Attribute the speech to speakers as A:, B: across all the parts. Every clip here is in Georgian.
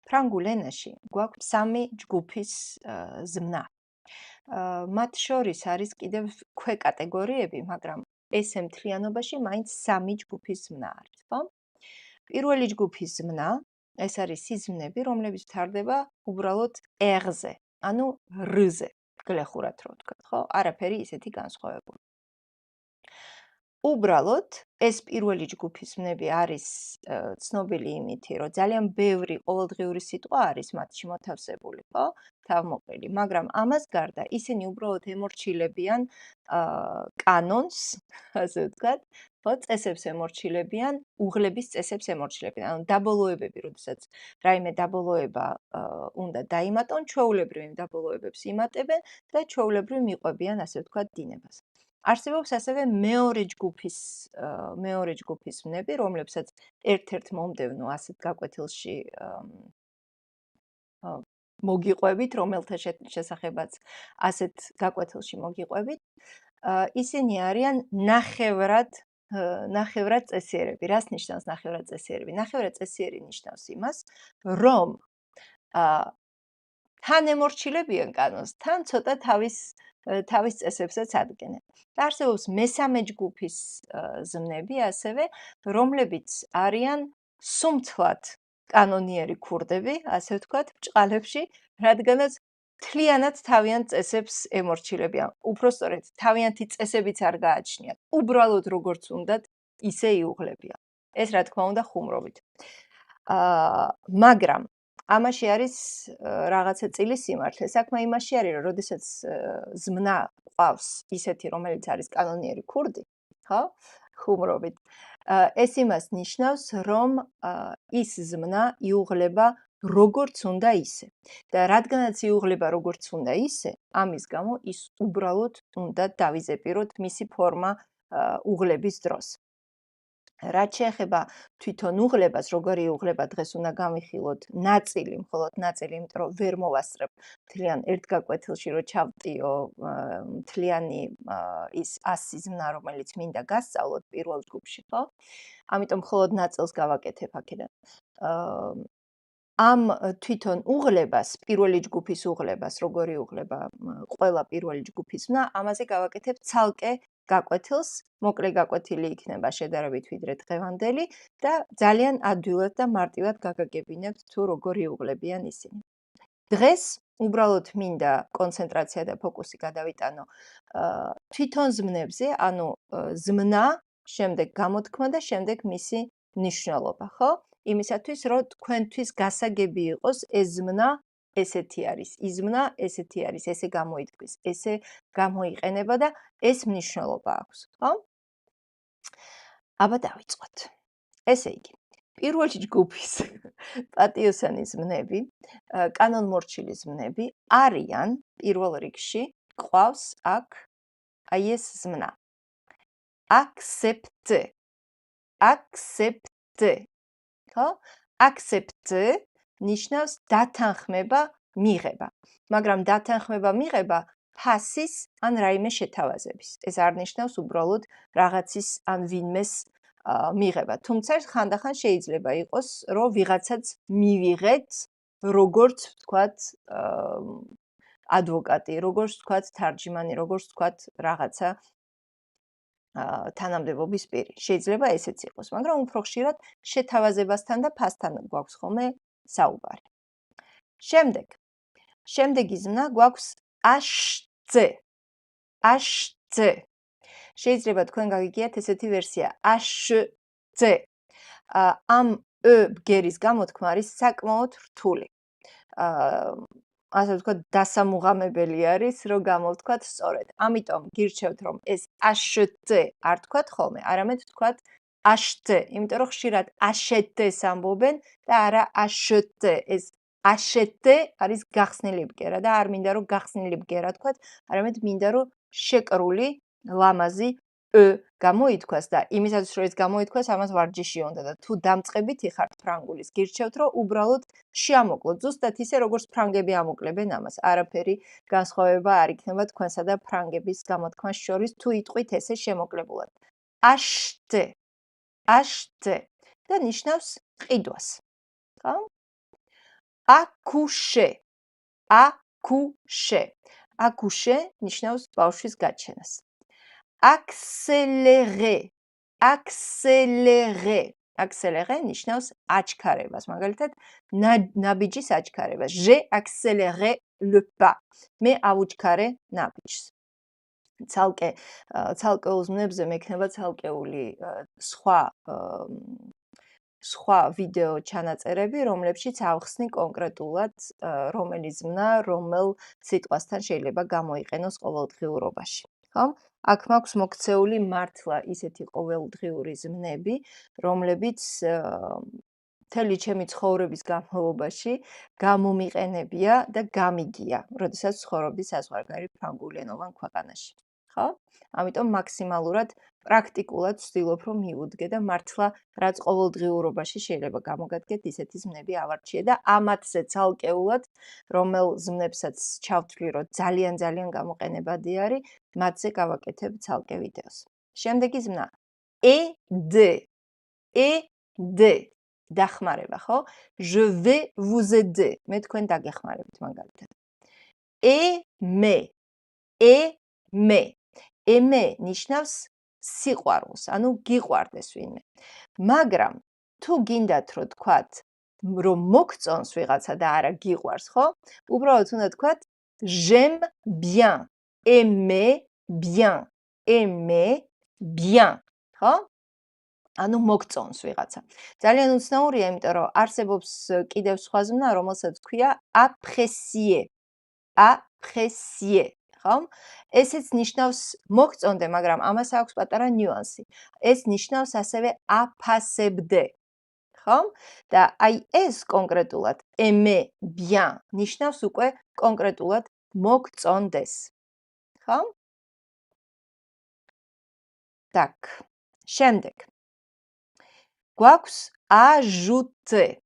A: ფრანგულ ენაში გვაქვს სამი ჯგუფის ზმნა. მათ შორის არის კიდევ ქვეკატეგორიები, მაგრამ ესე მთლიანობაში მაინც სამი ჯგუფის ზმნა არის, ხო? პირველი ჯგუფის ზმნა, ეს არის სიზმნები, რომლებიც ვითარდება უბრალოდ R-ზე, ანუ R-ზე, გლეხურად რო ვთქვათ, ხო? არაფერი ისეთი განსხვავებული. უბრალოდ ეს პირველი ჯგუფის ზმნები არის ცნობილი იმითი, რომ ძალიან ბევრი ყოველდღიური სიტყვა არის მათში მოთავსებული, ხო? თავმოყრილი, მაგრამ ამას გარდა ისინი უბრალოდ ემორჩილებიან კანონს, ასე ვთქვათ, ხო, წესებს ემორჩილებიან, უღლების წესებს ემორჩილებიან. ანუ დაბოლოებები, როდესაც რაიმე დაბოლოება უნდა დაიმატონ, ჩვეულებრივ იმ დაბოლოებებს იმატებენ და ჩვეულებრივ მიყვებიან, ასე ვთქვათ, დინებას. არსებობს ასევე მეორე ჯგუფის ზმნები, რომლებსაც ერთ-ერთ მომდევნო ასეთ გაკვეთილში მოგიყვებით, რომელთა შესახებაც ასეთ გაკვეთილში მოგიყვებით. ისინი არიან ნახევრად წესიერები. რას ნიშნავს ნახევრად წესიერები? ნახევრად წესიერი ნიშნავს იმას, რომ თან ემორჩილებიან კანონს, თან ცოტა თავის წესებსაც ადგენენ. და არსებობს მესამე ჯგუფის ზმნები ასევე, რომლებიც არიან სუმცლად კანონიერი ქურდები, ასე ვთქვათ, ბრჭყალებში, რადგანაც მთლიანად თავიანთ წესებს ემორჩილებიან. უпростоრედ, თავიანთი წესებიც არ გააჩნიათ. უბრალოდ როგორც უნდათ, ისე იუღლებიან. ეს რა თქმა უნდა ხუმრობით. მაგრამ ამაში არის რაღაცა წილი სიმართლე. საქმე იმაში არის, რომ როდესაც ზმნა ყავს ისეთი, რომელიც არის კანონიერი ქურდი, ხო? ხუმრობით. ეს იმას ნიშნავს, რომ ის ზმნა იუღლება როგორც უნდა ისე. და რადგანაც იუღლება როგორც უნდა ისე, ამის გამო ის უბრალოდ უნდა დავიზეპიროთ მისი ფორმა უღლების დროს. რაც შეეხება თვითონ უღლებას, როგორი უღლება დღეს უნდა გამიხილოთ ნაწილი, მხოლოდ ნაწილი, იმიტომ რომ ვერ მოვასწრებ მთლიან ერთ გაკვეთილში, რომ ჩავტიო მთლიანი ის 100 ზმნა, რომელიც მინდა გასწავლოთ პირველ ჯგუფში, ხო? ამიტომ მხოლოდ ნაწილს გავაკეთებ აქედან. ამ თვითონ უღლებას, პირველი ჯგუფის უღლებას, როგორი უღლება ყველა პირველი ჯგუფის ზმნა, ამაზე გავაკეთებ ცალკე გაკვეთილს, მოკლე გაკვეთილი იქნება შედარებით ვიდრე დღევანდელი და ძალიან ადვილად და მარტივად გაგაგებინებთ თუ როგორი უღლებიან ისინი. დღეს უბრალოდ მინდა კონცენტრაცია და ფოკუსი გადავიტანო თვითონ ზმნებზე, ანუ ზმნა, შემდეგ გამოთქმა და შემდეგ მისი მნიშვნელობა, ხო? იმისათვის, რომ თქვენთვის გასაგები იყოს ეს ზმნა ესეთი არის, ის ზმნა ესეთი არის, ესე გამოითქმის, ესე გამოიყენება და ეს მნიშვნელობა აქვს, ხო? აბა დავიწყოთ. ესე იგი, პირველი ჯგუფის პატიოსანი ზმნები, კანონმორჩილი ზმნები არიან პირველ რიგში, ყავს აქ აი ეს ზმნა. accepte. ხო? accepte ნიშნავს დათანხმება, მიღება. მაგრამ დათანხმება, მიღება ფასის ან რაიმე შეთავაზების. ეს არ ნიშნავს უბრალოდ რაღაცის ან ვინმეს მიღება. თუმცა ხანდახან შეიძლება იყოს, რომ ვიღაცაც მივიღეთ, როგორც ვთქვათ, ადვოკატი, როგორც ვთქვათ, თარჯიმანი, როგორც ვთქვათ, რაღაცა თანამდებობის პირი. შეიძლება ესეც იყოს, მაგრამ უფრო ხშირად შეთავაზებასთან და ფასთან გვაქვს ხოლმე საუბარი. შემდეგი ზმნა გვაქვს acheter. შეიძლება თქვენ გაგიგიათ ესეთი ვერსია acheter. ამ ö ბგერის გამოთქმა არის საკმაოდ რთული. ასე ვთქვათ, დასამუღამებელი არის, რომ გამოვთქვათ სწორედ. ამიტომ გირჩევთ, რომ ეს acheter არ თქვათ ხოლმე, არამედ თქვათ acheter, იმიტომ რომ ხშირად acheter-ს ამბობენ და არა acheter. ეს acheter არის გახსნილი ბგერა და არ მინდა რომ გახსნილი ბგერა თქვათ, არამედ მინდა რომ შეკრული ლამაზი ö გამოითქვას და იმისათვის რომ ეს გამოითქვას, ამას ვარჯიში უნდა და თუ დამწყებითი ხართ ფრანგულის, გირჩევთ რომ უბრალოდ შეამოკლოთ, ზუსტად ისე როგორც ფრანგები ამოკლებენ ამას. არაფერი განსხვავება არ იქნება თქვენსა და ფრანგების გამოთქმას შორის, თუ იტყვით ესე შემოკლებულად. acheter და ნიშნავს ყიდვას. ხო? accoucher, accoucher. Accoucher ნიშნავს ბავშვის გაჩენას. Accélérer, accélérer. Accélérer ნიშნავს აჩქარებას, მაგალითად, ნაბიჯის აჩქარებას. J'ai accéléré le pas. მე ავუჩქარე ნაბიჯს. ცალკეულ ზმნებზე მექნება ცალკეული სხვა ვიდეო ჩანაწერები, რომლებშიც ავხსნი კონკრეტულად რომელი ზმნა, რომელ სიტყვასთან შეიძლება გამოიყენოს ყოველდღიურობაში. ხო? აქ მაქვს მოქცეული მართლა ისეთი ყოველდღიური ზმნები, რომლებიც მთელი ჩემი ცხოვრების განმავლობაში გამომიყენებია და გამიგია, როდესაც ცხოვრობდი საზღვარგარეთ ფრანგულენოვან ქვეყანაში. ხო? ამიტომ მაქსიმალურად პრაქტიკულად ვცდილობ რომ მივუდგე და მართლა რაც ყოველდღიურობაში შეიძლება გამოგადგეთ ისეთი ზმნები ავარჩიე და ამათზე ცალკეულად რომელ ზმნებსაც ჩავთვლი რომ ძალიან გამოყენებადი არის, მათზე გავაკეთებ ცალკე ვიდეოს. შემდეგი ზმნა aider დახმარება, ხო? Je vais vous aider. მე თქვენ დაგეხმარებთ მაგალითად. aimer ნიშნავს სიყვარულს, ანუ გიყვარდეს ვინმე. მაგრამ თუ გინდათ რომ თქვათ რომ მოგწონს ვიღაცა და არა გიყვარს, ხო? უბრალოდ უნდა თქვათ j'aime bien. aimer bien, ხო? ანუ მოგწონს ვიღაცა. ძალიან უცნაურია, იმიტომ რომ არსებობს კიდევ სხვა ზმნა, რომელსაც ქვია apprécier. ხო? ესეც ნიშნავს მოგწონდე, მაგრამ ამას აქვს პატარა ნიუანსი. ეს ნიშნავს ასევე აფასებდე. ხო? და აი ეს კონკრეტულად aimer bien ნიშნავს უკვე კონკრეტულად მოგწონდეს. ხო? Так. შემდეგ. გვაქვს ajouter.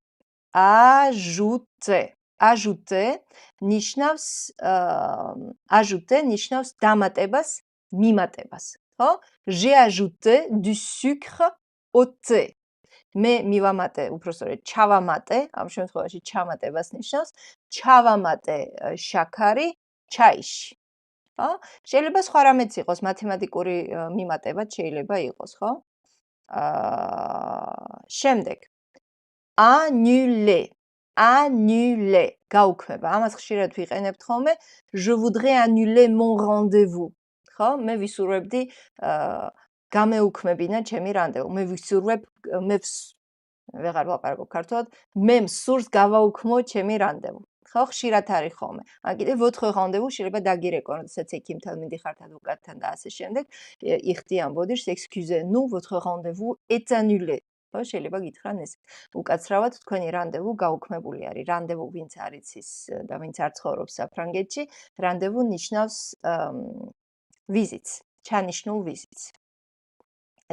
A: Ajouter ნიშნავს დამატებას, მიმატებას, ხო? J'ai ajouté du sucre au thé. მე მივამატე, უпростоრედ ჩავამატე, ამ შემთხვევაში ჩამატებას ნიშნავს, ჩავამატე შაქარი ჩაიში. ხო? შეიძლება სხვა რამეც იყოს, მათემატიკური მიმატებაც შეიძლება იყოს, ხო? შემდეგ. Annuler. გაუქმება. ამას ხშირად ვიყენებთ ხოლმე. Je voudrais annuler mon rendez-vous. ხო? მე ვისურვებდი გამეუქმებინა ჩემი რანდევუ. ვეღარ ვლაპარაკობ ქართულად. მე მსურს გავაუქმო ჩემი რანდევუ. ხო, ხშირად არის ხოლმე. ან კიდე votre rendez-vous შეიძლება დაგირეკონ, როდესაც ექიმთან მიდიხართ ადვოკატთან და ასე შემდეგ. იხდიან ბოდიშს, excusez-nous, votre rendez-vous est annulé. ხო, შეიძლება გითხრან ეს. უკაცრავად თქვენი რანდევუ გაუქმებული არის. რანდევუ ვინც არ იცის და ვინც არ ცხოვრობს საფრანგეთში, რანდევუ ნიშნავს ვიზიტს, ჩანიშნულ ვიზიტს.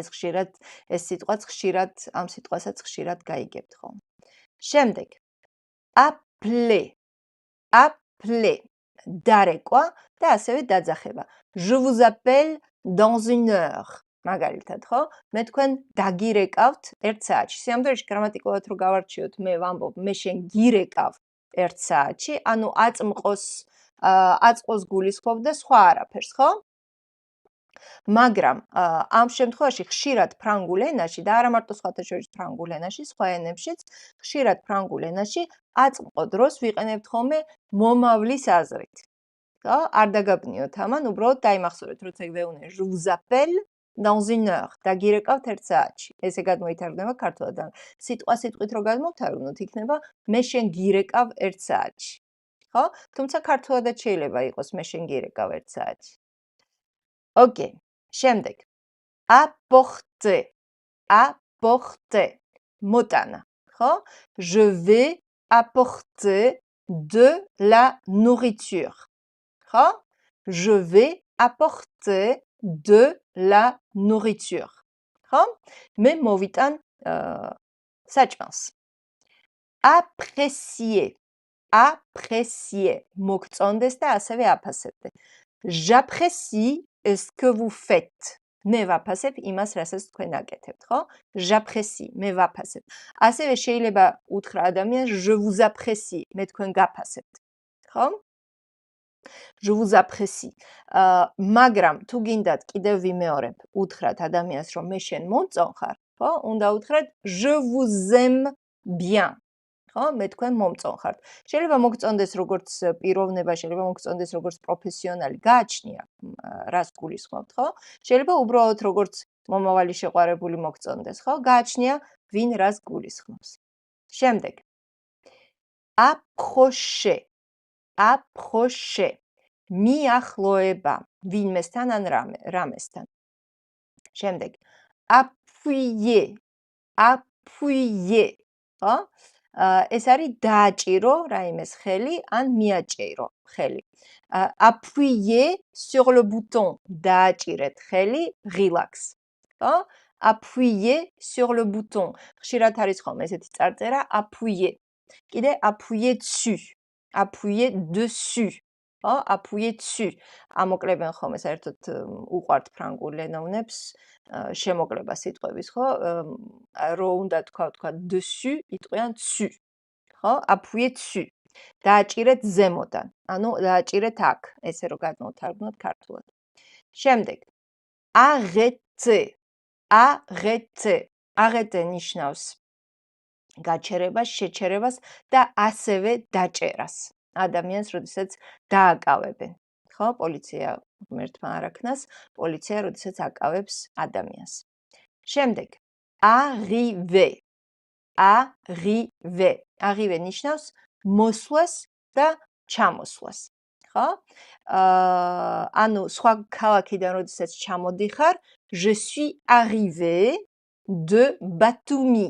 A: ეს სიტყვაც ხშირად, ამ სიტყვასაც ხშირად გაიგებთ ხოლმე. შემდეგ. appeler. დარეკვა და ასევე დაძახება. Je vous appelle dans une heure. მაგალითად, ხო? მე თქვენ დაგირეკავთ 1 საათში. სიამოვნებაში გრამატიკულად რო გავარჩიოთ, მე ვამბობ, მე შენ გირეკავ 1 საათში, ანუ აწმყოს გულისხმობ და სხვა არაფერს, ხო? მაგრამ ამ შემთხვევაში ხშირად ფრანგულ ენაში და არა მარტო სხვათა შორის ფრანგულ ენაში, სხვა ენებშიც, ხშირად ფრანგულ ენაში აწმყო დროს ვიყენებთ ხოლმე მომავლის აზრით. ხო? არ დაგაბნიოთ ამან, უბრალოდ დაიმახსოვრეთ, როცა ვეუბნე je vous appelle dans une heure. დაგირეკავთ 1 საათში. ესე გადმოითარგმნება ქართულად. სიტყვით რო გადმოვთარგმნოთ, იქნება მე შენ გირეკავ 1 საათში. ხო? თუმცა ქართულადაც შეიძლება იყოს მე შენ გირეკავ 1 საათში. Okay. შემდეგ. Apporter. მოტანა. ხო? Je vais apporter de la nourriture. ხო? Je vais apporter de la nourriture. ხო? მე მოვიტან საჭმელს. Apprécier. მოგწონდეს და ასევე აფასებდე. J'apprécie ce que vous faites. მე ვაფასებ იმას, რასაც თქვენ აკეთებთ, ხო? J'apprécie, მე ვაფასებ. ასევე შეიძლება უთხრა ადამიანს je vous apprécie, მე თქვენ გაფასებთ, ხო? Je vous apprécie. მაგრამ თუ გინდათ კიდევ ვიმეორებ, უთხრათ ადამიანს, რომ მე შენ მომწონხარ, ხო? უნდა უთხრათ je vous aime bien. ხო? მე თქვენ მომწონხართ. შეიძლება მოგწონდეს როგორც პიროვნება, შეიძლება მოგწონდეს როგორც პროფესიონალი, გააჩნია რას გულისხმობთ, ხო? შეიძლება უბრალოდ როგორც მომავალი შეყვარებული მოგწონდეს, ხო? გააჩნია ვინ რას გულისხმობს. შემდეგ. approcher. approcher. მიახლოება ვინმესთან ან რამესთან. შემდეგ. appuyer. appuyer. ხო? ეს არის დააჭირო რაიმეს ხელი ან მიაჭირო ხელი. appuyer sur le bouton. დააჭირეთ ხელი ღილაკს. ხო? appuyer sur le bouton. ხშირად არის ხოლმე ესეთი წარწერა appuyer. კიდე appuyer dessus. appuyer dessus. ხო? appuyer dessus. ამოკლებენ ხოლმე საერთოდ უყვართ ფრანგულ ენოვნებს შემოკლება სიტყვების, ხო? რო უნდა თქვა dessus, იტყვიან dessus. ხო? appuyer dessus. დააჭირეთ ზემოდან. ანუ დააჭირეთ აქ, ესე რომ გადმოვთარგმნოთ ქართულად. შემდეგ. arrêter. arrêter. arrêter ნიშნავს გაჩერებას, შეჩერებას და ასევე დაჭერას. ადამიანს, როდესაც დააკავებენ. ხო? პოლიცია ღმერთმა არ აქნას, პოლიცია როდესაც აკავებს ადამიანს. შემდეგ. arriver. arriver. arriver ნიშნავს მოსვლას და ჩამოსვლას. ხო? ანუ სხვა ქალაქიდან როდესაც ჩამოდიხარ, je suis arrivé de Batumi.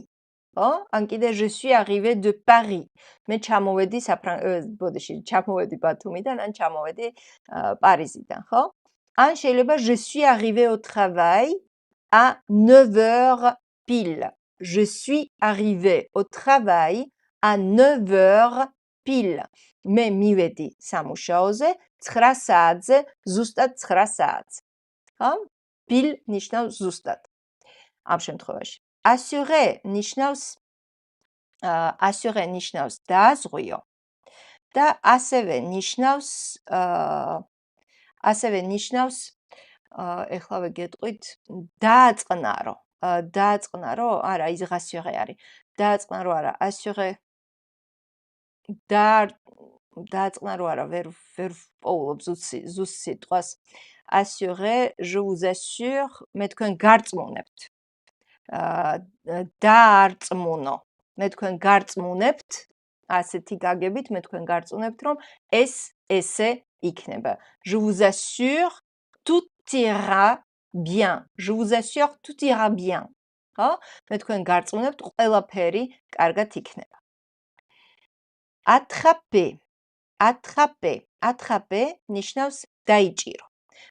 A: ხო? ან კიდე je suis arrivé de Paris. მე ჩამოვედი ჩამოვედი ბათუმიდან, ან ჩამოვედი პარიზიდან, ხო? ან შეიძლება je suis arrivé au travail à 9 heures pile. Je suis arrivé au travail à 9 heures pile. მე მივედი სამუშაოზე 9 საათზე, ზუსტად 9 საათზე. ხო? pile ნიშნავს ზუსტად. ამ შემთხვევაში. assurer ნიშნავს დააზღვიო და ასევე ნიშნავს ეხლავე გეტყვით დააწყნარო. დააწყნარო, არა, ის rassurer არის. დააწყნარო არა, assurer დააწყნარო არა, ვერ პოულობ ზუსტ სიტყვას. assurer, je vous assure, მე თქვენ გარწმუნებთ. დაარწმუნო. მე თქვენ გარწმუნებთ, ასეთი გაგებით მე თქვენ გარწმუნებთ, რომ ეს ესე იქნება. Je vous assure, tout ira bien. Je vous assure, tout ira bien. ხო? მე თქვენ გარწმუნებთ, ყველაფერი კარგად იქნება. attraper. attraper. attraper ნიშნავს დაიჭირო.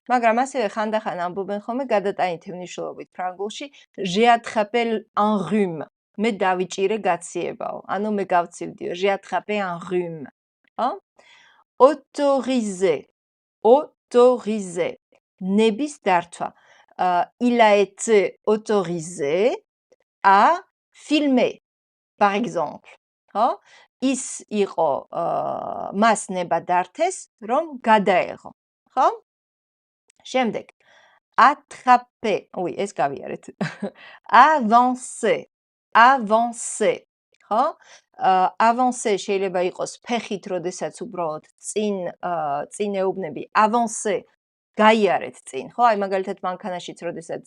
A: მაგრამ ასევე ხანდახან ამბობენ ხოლმე გადატანითი მნიშვნელობით ფრანგულში j'ai attrapé un rhume. მე დავიჭირე გაციებაო. ანუ მე გავცილდიო. j'ai attrapé un rhume. ხო? autoriser. autoriser. ნების დართვა. il a été autorisé à filmer. par exemple. ხო? ის იყო მას ნება დართეს, რომ გადაეღო. ხო? შემდეგ. attraper. ეს გავიარეთ. avancer. avancer. ხო? avancer შეიძლება იყოს ფეხით, როდესაც უბრალოდ წინეუბნები avancer გაიარეთ წინ, ხო? აი მაგალითად მანქანაშიც როდესაც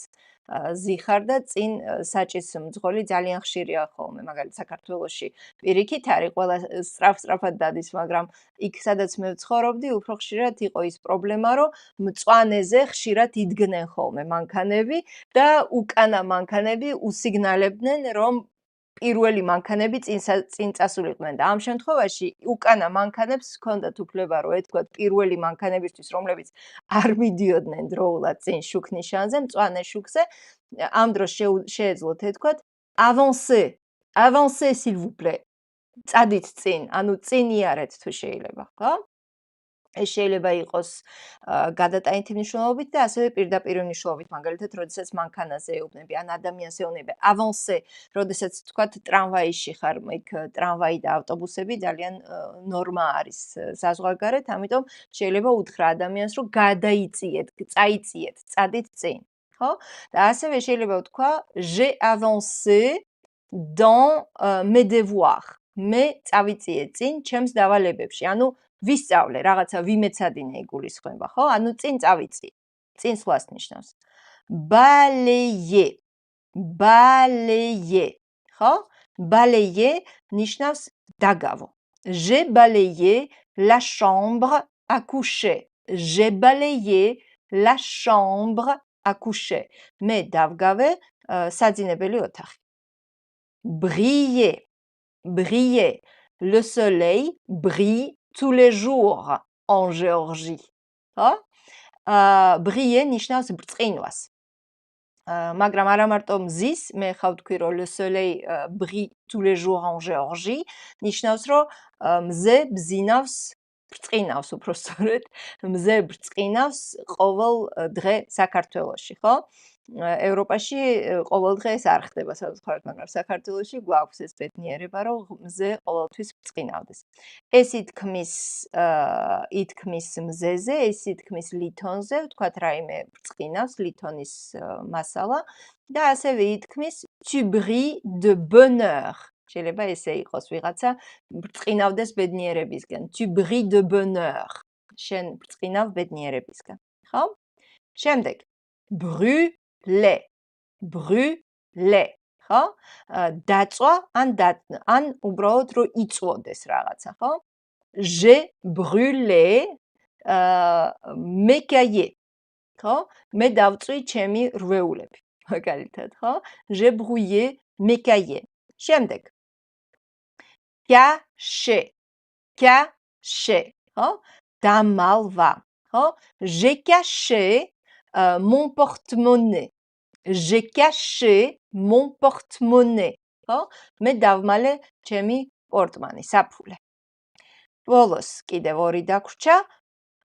A: ზიხარ და წინ საჭის მძღოლი ძალიან ხშირია ხოლმე, მაგალითად საქართველოში პირიქით არის, ყველა სწრაფად დადის, მაგრამ იქ სადაც მე ვცხოვრობდი, უფრო ხშირად იყო ის პრობლემა, რომ მწვანეზე ხშირად იდგნენ ხოლმე მანქანები და უკანა მანქანები უსიგნალებდნენ, რომ პირველი მანქანები წინ წასულიყვნენ და ამ შემთხვევაში უკანა მანქანებს ჰქონდათ უფლება, რომ ეთქვათ პირველი მანქანებისთვის, რომლებიც არ მიდიოდნენ დროულად წინ შუქნიშანზე, მწვანე შუქზე, ამ დროს შეეძლოთ ეთქვათ avancez, avancez s'il vous plaît. წადით წინ, ანუ წინ იარეთ თუ შეიძლება, ხო? ეს შეიძლება იყოს გადატანითი მნიშვნელობით და ასევე პირდაპირ მნიშვნელობით, მაგალითად, როდესაც მანქანაზე ეუბნები ან ადამიანს ეუბნები avancé, როდესაც თქვათ ტრამვაიში ხარ, იქ ტრამვაი და ავტობუსები ძალიან ნორმა არის საზღვარგარეთ, ამიტომ შეიძლება უთხრა ადამიანს, რომ გადაიწიეთ, წაიწიეთ, წადით წინ, ხო? და ასევე შეიძლება ვთქვა j'ai avancé dans mes devoirs. მე წავიწიე წინ ჩემს დავალებებში. ანუ ვისწავლე, რაღაცა ვიმეცადინე იგულისხმება, ხო? ანუ წინ წავიწიე. წინ სხვას ნიშნავს. Balayer. Balayer. ხო? Balayer ნიშნავს დაგავო. J'ai balayé la chambre à coucher. J'ai balayé la chambre à coucher. მე დავგავე საძინებელი ოთახი. Briller. Briller. Le soleil brille tous les jours en Géorgie. Briller ნიშნავს ბრწყინვას. მაგრამ არა მარტო მზის, მე ხავ თქვი რომ le soleil brille tous les jours en Géorgie, ნიშნავს რომ მზე ბზინავს ბრწყინავს უფრო სწორედ, მზე ბრწყინავს ყოველ დღე საქართველოში, ხო? ევროპაში ყოველ დღე ეს არ ხდება საზღვარგარეთ, მაგრამ საქართველოში გვაქვს ეს ბედნიერება, რომ მზე ყოველთვის ბრწყინავდეს. ეს ითქმის მზეზე, ეს ითქმის ლითონზე, ვთქვათ რაიმე ბრწყინავს, ლითონის მასალა და ასევე ითქმის tu brilles de bonheur. შეიძლება ესე იყოს ვიღაცა ბრწყინავდეს ბედნიერებისგან. Tu brilles de bonheur. შენ ბრწყინავ ბედნიერებისგან, ხო? შემდეგ brûler. Brûler. ხო? დაწვა ან უბრალოდ რომ იწვოდეს რაღაცა, ხო? J'ai brûlé mes cahiers. ხო? მე დავწვი ჩემი რვეულები. მაგალითად, ხო? J'ai brouillé mes cahiers. შემდეგ cacher. Cacher. ხო? დამალვა. ხო? J'ai caché mon porte-monnaie. J'ai caché mon porte-monnaie. ხო? მე დავმალე ჩემი პორტმანი, საფულე. ბოლოს კიდევ ორი დაგვრჩა.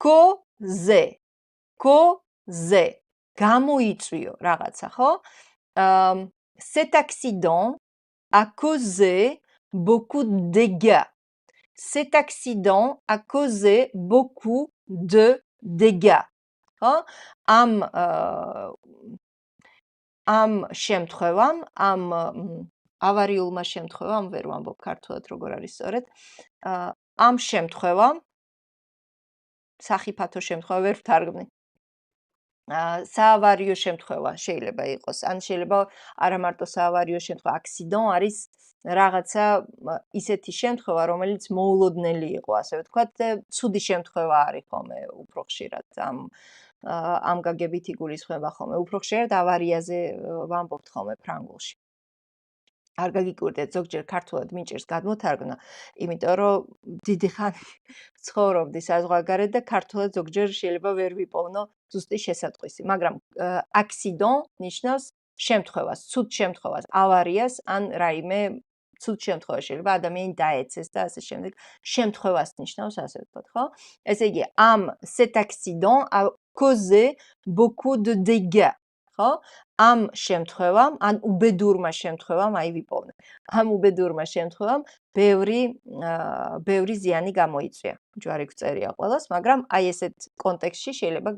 A: causer. Causer. გამოიწვიო რაღაცა, ხო? Cet accident a causé beaucoup de dégâts. Cet accident a causé beaucoup de dégâts. ხო? ამ შემთხვევამ, ამ ავარიულმა შემთხვევამ, ვერ ვამბობ ქართულად როგორ არის სწორედ, ამ შემთხვევამ სახიფათო შემთხვევა ვერ ვთარგმნი. საავარიო შემთხვევა შეიძლება იყოს, ან შეიძლება არა მარტო საავარიო შემთხვევა, accident არის რაღაცა ისეთი შემთხვევა, რომელიც მოულოდნელი იყო, ასე ვთქვათ, ცუდი შემთხვევა არის ხოლმე უფრო ხშირად ამ გაგებით იგულისხმება ხოლმე. უფრო ხშირად ავარიაზე ვამბობთ ხოლმე ფრანგულში. არ გაგიკვირდეთ, ზოგჯერ ქართულად მიჭირს გადმოთარგმნა, იმიტომ რომ დიდი ხანი ცხოვრობდი საზღვარგარეთ და ქართულად ზოგჯერ შეიძლება ვერ ვიპოვნო ზუსტი შესატყვისი, მაგრამ accident ნიშნავს შემთხვევას, ცუდ შემთხვევას, ავარიას ან რაიმე ცუდ შემთხვევაში შეიძლება ადამიანი დაეცეს და ასე შემდეგ. შემთხვევას ნიშნავს, ასე ვთქვათ, ხო? ესე იგი, cet accident a causé beaucoup de dégâts. ხო? ამ შემთხვევამ, ან უბედურმა შემთხვევამ, აი ვიპოვნე. ამ უბედურმა შემთხვევამ ბევრი ზიანი გამოიწვია. ჯვარი გვწერია ყველას, მაგრამ აი ესეთ კონტექსტში შეიძლება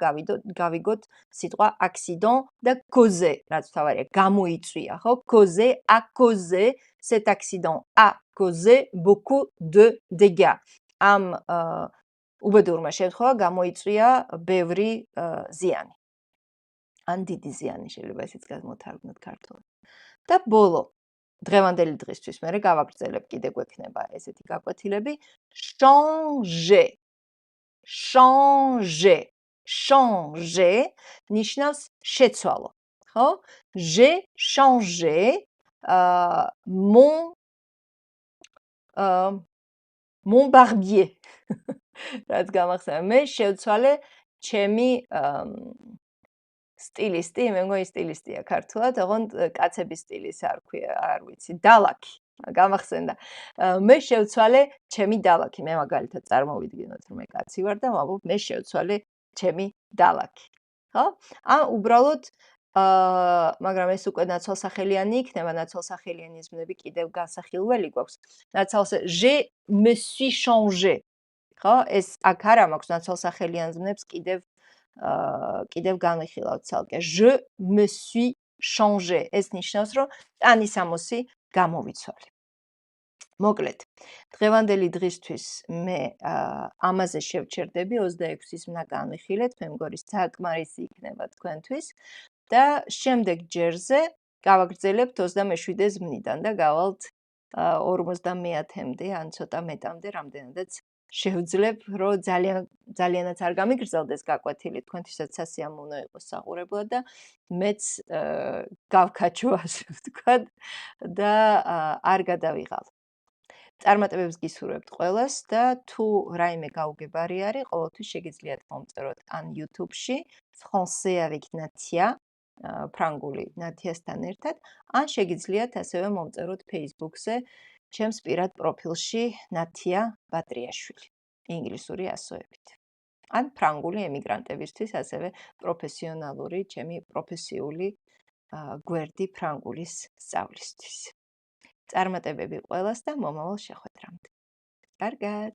A: გავიგოთ სიტყვა accident და causer, რაც თავარია, გამოიწვია, ხო? Causer, a causé, cet accident a causé beaucoup de dégâts. ამ უბედურმა შემთხვევამ გამოიწვია ბევრი ზიანი. ან დიდი ზიანი შეიძლება ესეც გადმოთარგმნოთ ქართულად. და ბოლო დღევანდელი დღისთვის მე გავაგრძელებ, კიდე გვექნება ესეთი გაკვეთილები. changer. changer. changer ნიშნავს შეცვალო, ხო? j'ai changé mon barbier. რაც გამახსენე, მე შევცვალე ჩემი სტილისტი, მე მგონი სტილისტია ქართულად, ოღონდ კაცების სტილის არ ვიცი, დალაქი. გამახსენდა. მე შევცვალე ჩემი დალაქი. მე მაგალითად წარმოვიდგინოთ რომ მე კაცი ვარ და ვამბობ მე შევცვალე ჩემი დალაქი. ხო? ან უბრალოდ მაგრამ ეს უკვე ნაცვალსახელიანი იქნება, ნაცვალსახელიანი ზმნები კიდევ განსახილველი გვაქვს. je me suis changé. ხო? ეს აქ არა მაქვს ნაცვალსახელიან ზმნებს კიდევ განვიხილავთ ცალკე. Je me suis changé. ეს ნიშნავს, რომ ტანის ამოსი გამოვიცვალე. მოკლედ, დღევანდელი დღისთვის მე ამაზე შევჩერდები 26-ის ზმნა განვიხილეთ, მე მგონი საკმარისი იქნება თქვენთვის და შემდეგ ჯერზე გავაგრძელებთ 27 ზმნიდან და გავალთ 50-მდე ან ცოტა მეტამდე, რამდენადაც შევძლებ, რომ ძალიანაც არ გამიგრძელდეს გაკვეთილი, თქვენთვისაც სასიამოვნო იყოს საყურებლად და მეც გავქაჩო, ასე ვთქვათ, და არ გადავიღალ. წარმატებებს გისურვებთ ყველას და თუ რაიმე გაუგებარი არის, ყოველთვის შეგიძლიათ მომწეროთ ან YouTube-ში Français avec Natia, ფრანგული ნათიასთან ერთად, ან შეგიძლიათ ასევე მომწეროთ Facebook-ზე ჩემს პირად პროფილში ნათია ბატრიაშვილი, ინგლისური ასოებით. ან ფრანგული ემიგრანტებისთვის ასევე პროფესიონალური, ჩემი პროფესიული გვერდი ფრანგულის სწავლისთვის. წარმატებები ყველას და მომავალ შეხვედრამდე. კარგად!